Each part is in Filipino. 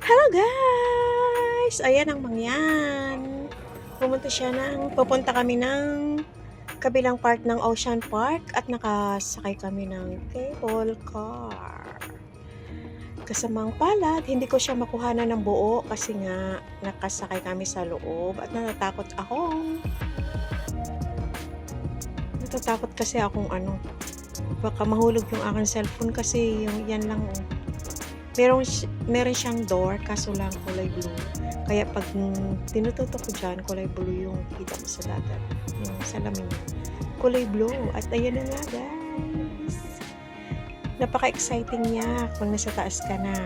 Hello guys! Ayan ang mangyan. Pupunta kami ng kabilang part ng Ocean Park at nakasakay kami ng cable car. Kasamang palad, hindi ko siya makuhanan ng buo kasi nga nakasakay kami sa loob at natatakot kasi akong baka mahulog yung aking cellphone kasi yung yan lang meron siyang door kaso lang kulay blue. Kaya pag tinututok ko dyan, kulay blue yung kita mo sa dagat. Yung salamin niya. Kulay blue. At ayan na nga guys. Napaka-exciting niya kung nasa taas ka na.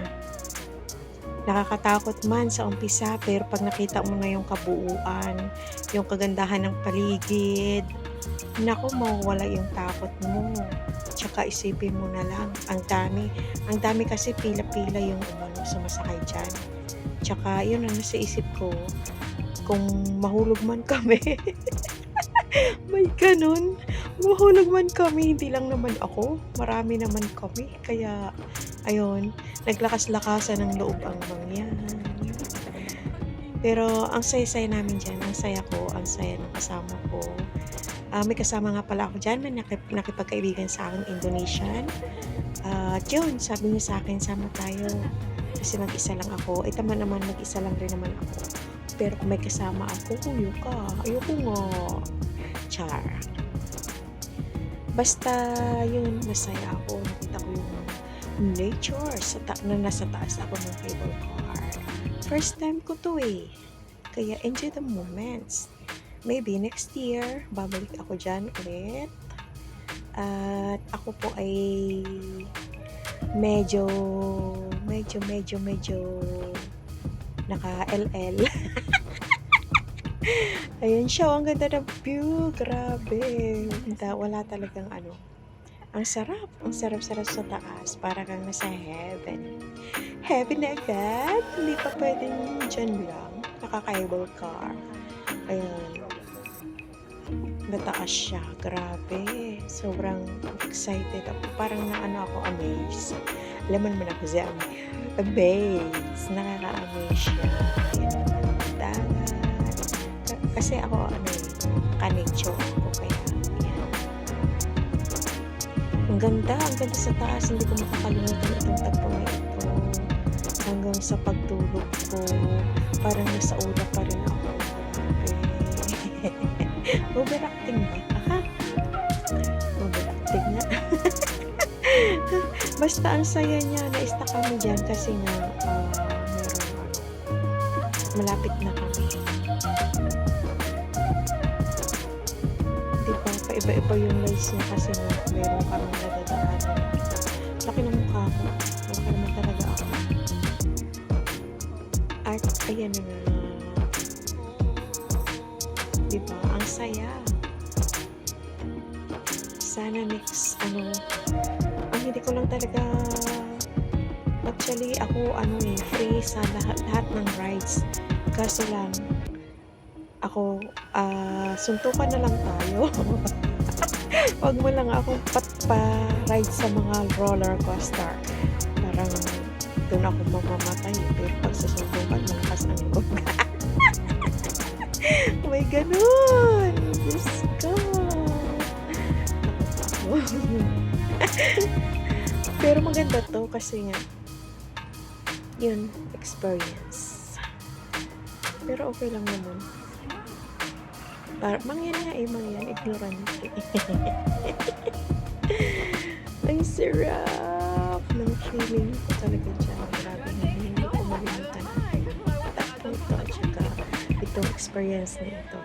Nakakatakot man sa umpisa pero pag nakita mo na yung kabuuan, yung kagandahan ng paligid, naku, mawawala yung takot mo. Tsaka isipin mo na lang, ang dami kasi pila-pila yung sumasakay dyan. Tsaka yun ang nasa isip ko, kung mahulog man kami, may ganun, mahulog man kami, hindi lang naman ako, marami naman kami, kaya ayun, naglakas-lakasan ng loob ang mangyan. Pero ang saya-saya namin dyan, ang saya ng kasama ko. May kasama nga pala ako dyan, may nakipagkaibigan sa akin Indonesian. At yun, sabi niya sa akin, sama tayo. Kasi mag-isa lang ako. Tama naman, mag-isa lang rin naman ako. Pero kung may kasama ako, kuyo ka. Ayoko nga. Char. Basta yun, masaya ako. Nakita ko yung nature na nasa taas ako ng cable car. First time ko to eh. Kaya enjoy the moments. Maybe next year, babalik ako dyan ulit. At ako po ay medyo naka-LL. Ayun siya, ang ganda ng view. Grabe. Wala talagang Ang sarap sa taas. Para kang nasa heaven. Heaven na agad. Hindi pa pwedeng dyan lang. Naka-cable car. Ayun. Nataas siya. Grabe. Sobrang excited ako. Parang ako, amazed. Laman mo na ako siya. Amazed. Nakaka-amaze siya. Dagat. Kasi ako, ka-nature ako. Kaya, yan. Ang ganda sa taas. Hindi ko makakalimutan itong tagpo na ito. Hanggang sa pagtulog ko, parang nasa ula pa rin ako. Overacting ba? Aha. Overacting nga. Basta ang saya niya, na-stuck kami dyan kasi nga meron malapit na kami. Diba? Paiba-iba yung lights niya kasi nga meron kami nadadaan. Laki ng mukha ko. Laki naman talaga ako. At ayan na nga. Diba? Ang saya. Sana next, ang hindi ko lang talaga, actually, ako, free sa lahat ng rides. Kaso lang, ako, suntukan na lang tayo. Wag mo lang akong pa-ride sa mga roller coaster. Parang, doon ako mamamatay. Pero pag susuntukan, malakas ang loob. May ganun! Diyos ko! Pero maganda to kasi nga yun, experience. Pero okay lang naman. Mangyan, ignorante. Ang sarap ng feeling ko talaga dyan. Grabe na, hindi ko malimutan. Takot to, at saka itong experience na ito,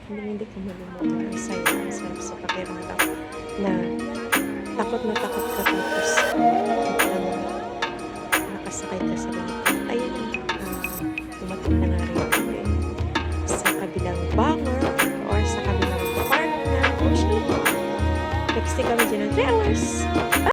hindi ko malimutan. Ang saya, ang sarap sa pakiramdam na takot ka tapos nakasakay ka sa ganito. Ayan.